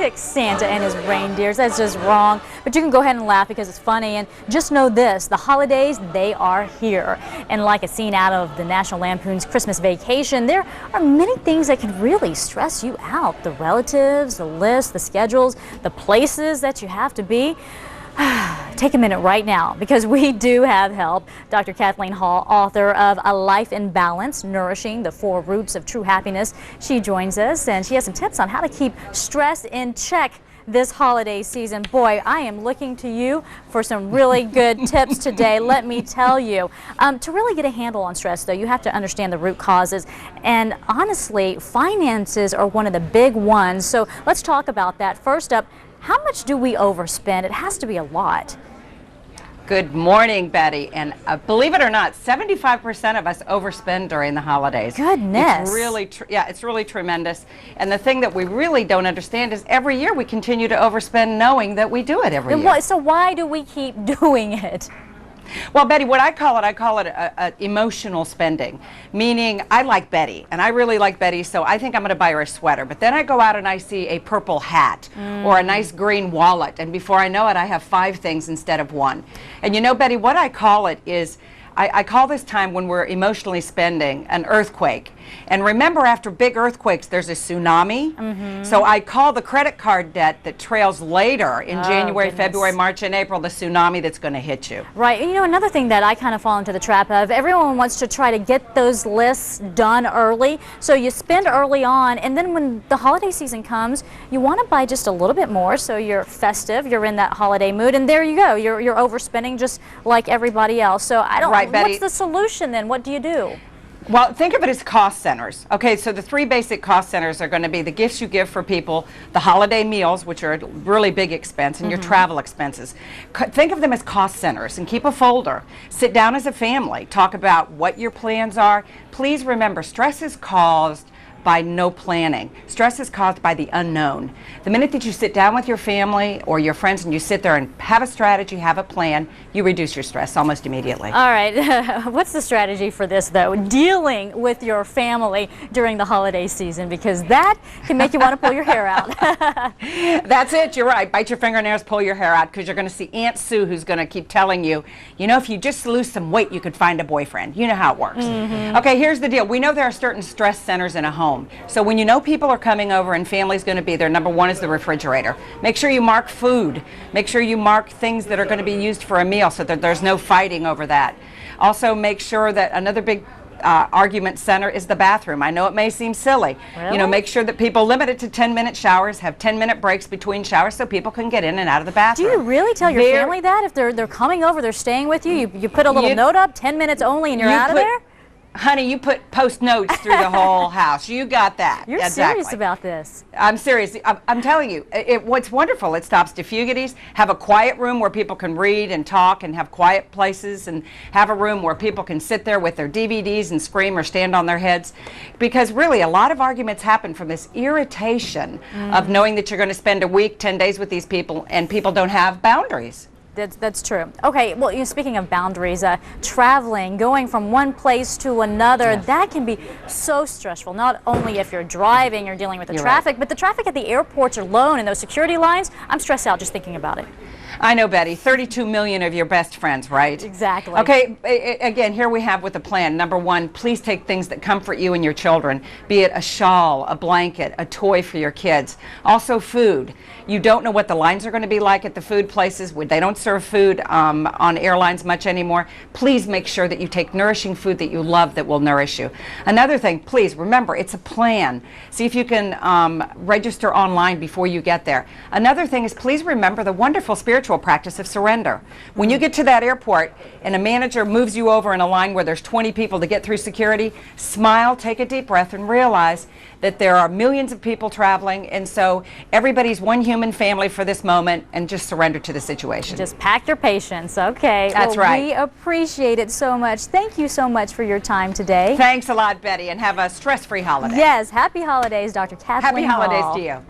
kick Santa and his reindeers. That's just wrong. But you can go ahead and laugh because it's funny. And just know this, the holidays, they are here. And like a scene out of the National Lampoon's Christmas Vacation, there are many things that can really stress you out. The relatives, the lists, the schedules, the places that you have to be. Take a minute right now because we do have help. Dr. Kathleen Hall, author of A Life in Balance, Nourishing the Four Roots of True Happiness. She joins us and she has some tips on how to keep stress in check this holiday season. Boy, I am looking to you for some really good tips today, let me tell you. To really get a handle on stress, though, you have to understand the root causes. And honestly, finances are one of the big ones. So let's talk about that. First up, how much do we overspend? It has to be a lot. Good morning, Betty. And believe it or not, 75% of us overspend during the holidays. Goodness. It's really, it's really tremendous. And the thing that we really don't understand is every year we continue to overspend knowing that we do it every year. So why do we keep doing it? Well, Betty, what I call it emotional spending, meaning I like Betty, and I really like Betty, so I think I'm going to buy her a sweater. But then I go out and I see a purple hat or a nice green wallet, and before I know it, I have 5 things instead of 1. And you know, Betty, what I call it is, I call this time when we're emotionally spending an earthquake. And remember, after big earthquakes, there's a tsunami. So I call the credit card debt that trails later in January, February, March, and April, the tsunami that's going to hit you. Right. You know, another thing that I kind of fall into the trap of, everyone wants to try to get those lists done early. So you spend early on, and then when the holiday season comes, you want to buy just a little bit more so you're festive, you're in that holiday mood, and there you go. You're overspending just like everybody else. So I don't. Right, Betty. What's the solution then? What do you do? Well, think of it as cost centers. Okay, so the 3 basic cost centers are going to be the gifts you give for people, the holiday meals, which are a really big expense, and your travel expenses. Think of them as cost centers and keep a folder. Sit down as a family. Talk about what your plans are. Please remember, stress is caused by no planning. Stress is caused by the unknown. The minute that you sit down with your family or your friends and you sit there and have a strategy, have a plan, you reduce your stress almost immediately. All right, what's the strategy for this though? Dealing with your family during the holiday season, because that can make you want to pull your hair out. That's it, you're right. Bite your fingernails, pull your hair out, because you're going to see Aunt Sue who's going to keep telling you, you know, if you just lose some weight, you could find a boyfriend. You know how it works. Okay, here's the deal. We know there are certain stress centers in a home. So when you know people are coming over and family's going to be there, number 1 is the refrigerator. Make sure you mark food. Make sure you mark things that are going to be used for a meal so that there's no fighting over that. Also make sure that another big argument center is the bathroom. I know it may seem silly. Really? You know, make sure that people limit it to 10-minute showers, have 10-minute breaks between showers so people can get in and out of the bathroom. Do you really tell your family that? If they're coming over, they're staying with you, you put a little note up, 10 minutes only, and you're out of there? Honey, you put post notes through the whole house. You got that. You're serious about this. I'm serious. I'm telling you, what's wonderful, it stops diffusities. Have a quiet room where people can read and talk and have quiet places, and have a room where people can sit there with their DVDs and scream or stand on their heads. Because really, a lot of arguments happen from this irritation of knowing that you're going to spend a week, 10 days with these people, and people don't have boundaries. That's true. Okay, well, speaking of boundaries, traveling, going from one place to another, that can be so stressful. Not only if you're driving, you're dealing with the traffic, but the traffic at the airports alone and those security lines, I'm stressed out just thinking about it. I know, Betty. 32 million of your best friends, right? Exactly. Okay, again, here we have with the plan. Number 1, please take things that comfort you and your children, be it a shawl, a blanket, a toy for your kids. Also food. You don't know what the lines are going to be like at the food places. They don't serve food on airlines much anymore. Please make sure that you take nourishing food that you love that will nourish you. Another thing, please remember, it's a plan. See if you can register online before you get there. Another thing is, please remember the wonderful spiritual practice of surrender. When you get to that airport and a manager moves you over in a line where there's 20 people to get through security, smile, take a deep breath, and realize that there are millions of people traveling, and so everybody's one human family for this moment, and just surrender to the situation. Just pack your patience. Okay. That's right. We appreciate it so much. Thank you so much for your time today. Thanks a lot, Betty, and have a stress-free holiday. Yes. Happy holidays, Dr. Kathleen Happy holidays Hall. to you.